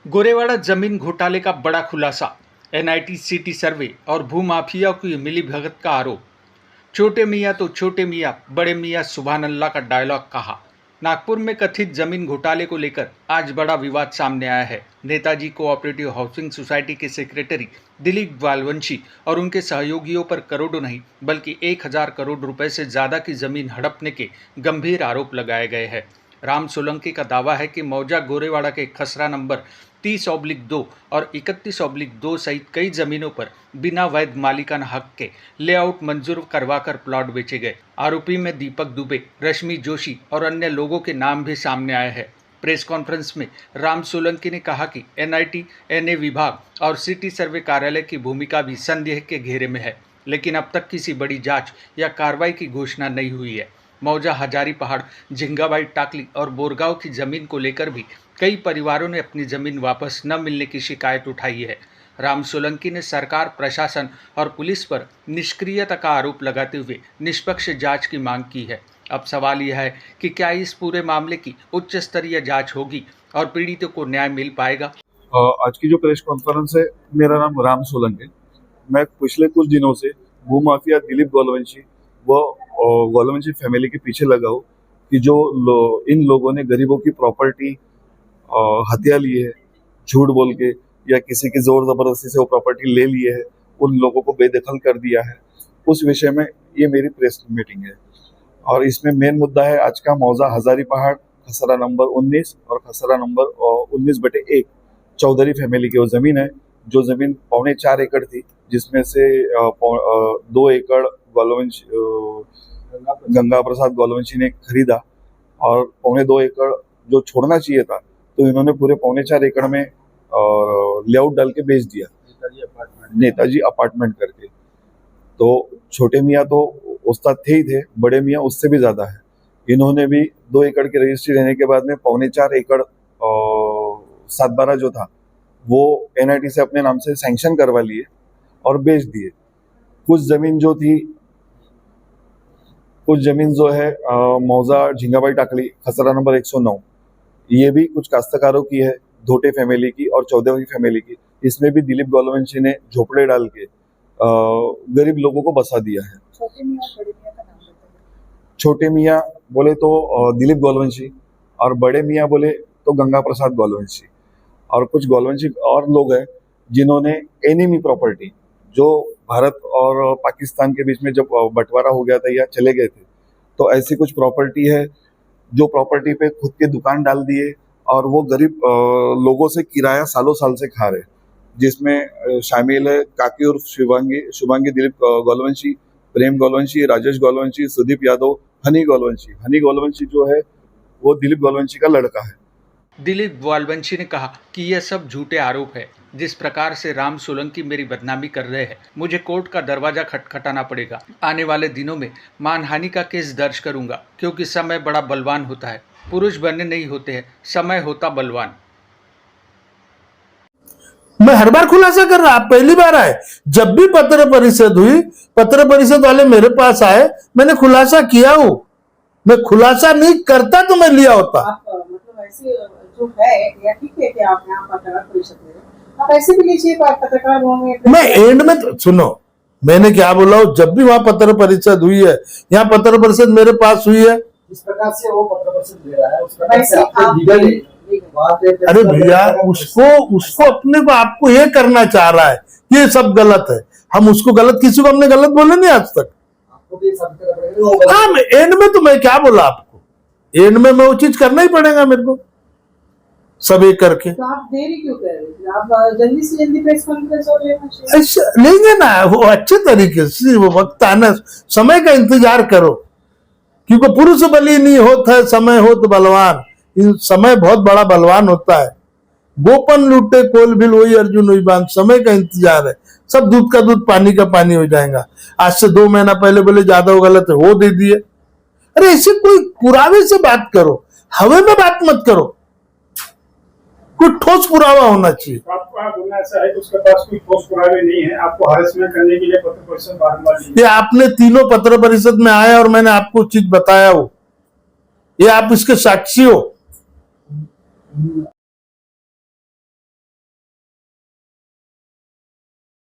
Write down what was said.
गोरेवाड़ा जमीन घोटाले का बड़ा खुलासा। एनआईटी सिटी सर्वे और भूमाफिया की मिलीभगत का आरोप। छोटे मियाँ तो छोटे मियाँ, बड़े मियाँ सुभान अल्लाह का डायलॉग कहा। नागपुर में कथित जमीन घोटाले को लेकर आज बड़ा विवाद सामने आया है। नेताजी कोऑपरेटिव हाउसिंग सोसाइटी के सेक्रेटरी दिलीप वालवंशी और उनके सहयोगियों पर करोड़ों नहीं बल्कि 1000 करोड़ रुपए से ज्यादा की जमीन हड़पने के गंभीर आरोप लगाए गए हैं। राम सोलंकी का दावा है कि मौजा गोरेवाड़ा के खसरा नंबर 30/2 और 31/2 सहित कई जमीनों पर बिना वैध मालिकाना हक के लेआउट मंजूर करवाकर प्लॉट बेचे गए। आरोपी में दीपक दुबे, रश्मि जोशी और अन्य लोगों के नाम भी सामने आए हैं। प्रेस कॉन्फ्रेंस में राम सोलंकी ने कहा कि एनआईटी, एनए विभाग और सिटी सर्वे कार्यालय की भूमिका भी संदेह के घेरे में है, लेकिन अब तक किसी बड़ी जांच या कार्रवाई की घोषणा नहीं हुई है। मौजा, हजारी पहाड़, झिंगाबाई टाकली और बोरगांव की जमीन को लेकर भी कई परिवारों ने अपनी जमीन वापस न मिलने की शिकायत उठाई है। राम सोलंकी ने सरकार, प्रशासन और पुलिस पर निष्क्रियता का आरोप लगाते हुए निष्पक्ष जांच की मांग की है। अब सवाल यह है कि क्या इस पूरे मामले की उच्च स्तरीय जांच होगी और पीड़ितों को न्याय मिल पाएगा। आज की जो प्रेस कॉन्फ्रेंस है, मेरा नाम राम सोलंकी। मैं पिछले कुछ दिनों से भूमाफिया दिलीप गोलवंशी व गोलवंशी फैमिली के पीछे लगा हूँ कि जो इन लोगों ने गरीबों की प्रॉपर्टी हत्या ली है, झूठ बोल के या किसी की जोर जबरदस्ती से वो प्रॉपर्टी ले लिए है, उन लोगों को बेदखल कर दिया है। उस विषय में ये मेरी प्रेस मीटिंग है और इसमें मेन मुद्दा है आज का मौजा हजारी पहाड़ खसरा नंबर 19 और खसरा नंबर 19/1 चौधरी फैमिली की वो जमीन है, जो जमीन 4.25 एकड़ थी, जिसमें से 2 एकड़ गंगा प्रसाद गोलवंशी ने खरीदा और 2.25 एकड़ जो छोड़ना चाहिए था, तो इन्होंने पूरे 4.25 एकड़ में लेआउट डाल के बेच दिया, नेताजी अपार्टमेंट करके। तो छोटे मियाँ तो उस्ताद थे ही थे, बड़े मियाँ उससे भी ज्यादा है। इन्होंने भी 2 एकड़ की रजिस्ट्री रहने के बाद में 4.25 एकड़ 7/12 जो था वो एनआईटी से अपने नाम से सैंक्शन करवा लिए और बेच दिए। कुछ जमीन जो है मौजा झिंगाबाई टाकली खसरा नंबर 109, ये भी कुछ काश्तकारों की है, धोटे फैमिली की और चौधरी फैमिली की। इसमें भी दिलीप गोलवंशी ने झोपड़े डाल के गरीब लोगों को बसा दिया है। छोटे मियाँ बड़े मियाँ का नाम बताइए। छोटे मियाँ बोले तो दिलीप गोलवंशी और बड़े मियाँ बोले तो गंगा प्रसाद गोलवंशी और कुछ गोलवंशी और लोग हैं जिन्होंने एनिमी प्रॉपर्टी, जो भारत और पाकिस्तान के बीच में जब बंटवारा हो गया था या चले गए थे, तो ऐसी कुछ प्रॉपर्टी है जो प्रॉपर्टी पे खुद के दुकान डाल दिए और वो गरीब लोगों से किराया सालों साल से खा रहे, जिसमें शामिल है काकी उर्फ शुभांगी दिलीप गोलवंशी, प्रेम गोलवंशी, राजेश गोलवंशी, सुदीप यादव, हनी गोलवंशी जो है वो दिलीप गोलवंशी का लड़का है। दिलीप वालवंशी ने कहा कि यह सब झूठे आरोप है। जिस प्रकार से राम सोलंकी मेरी बदनामी कर रहे हैं, मुझे कोर्ट का दरवाजा खटखटाना पड़ेगा। आने वाले दिनों में मानहानि का केस दर्ज करूंगा, क्योंकि समय बड़ा बलवान होता है। पुरुष बने नहीं होते हैं, समय होता बलवान। मैं हर बार खुलासा कर रहा, आप पहली बार आए। जब भी पत्र परिषद हुई, पत्र परिषद वाले मेरे पास आए, मैंने खुलासा किया हूं। मैं खुलासा नहीं करता तो मैं लिया होता। मतलब ऐसे जो है या ठीक है कि आप यहाँ पत्रकार परिषद में आप ऐसे भी लीजिए पत्रकार में। मैं एंड में तो सुनो, मैंने क्या बोला हूं, जब भी वहां पत्र परिषद हुई है, यहाँ पत्र परिषद मेरे पास हुई है। इस प्रकार से वो पत्र परिषद दे रहा है, उस प्रकार से अरे भैया, उसको अपने को आपको ये करना चाह रहा है, ये सब गलत है। हम उसको गलत, किसी को हमने गलत बोले नहीं आज तक। हाँ, एंड में तो मैं क्या बोला आपको, एंड में मैं वो चीज करना ही पड़ेगा मेरे को, सब एक करके। तो आप देरी क्यों कर रहे हैं? आप जल्दी से जल्दी प्रेस कॉन्फ्रेंस हो लेना चाहिए। ऐसा लेंगे ना, वो अच्छे तरीके से, वो वक्त आना, समय का इंतजार करो, क्योंकि पुरुष बली नहीं होता है, समय हो तो बलवान। समय बहुत बड़ा बलवान होता है। गोपन लूटे कोल बिल वही अर्जुन वही बांध, समय का इंतजार है। सब दूध का दूध पानी का पानी हो जाएगा। आज से 2 महीना पहले बोले जादव गलत है, वो दे दिए। अरे ऐसे कोई पुरावे से बात करो, हवे में बात मत करो, कोई ठोस पुरावा होना चाहिए। आपका बोलना ऐसा है कि उसके पास कोई ठोस पुरावे नहीं है, आपको हरेसमेंट करने के लिए पत्र परिषद बार-बार। ये आपने तीनों पत्र परिषद में आया और मैंने आपको चीज बताया हो, ये आप इसके साक्षी हो।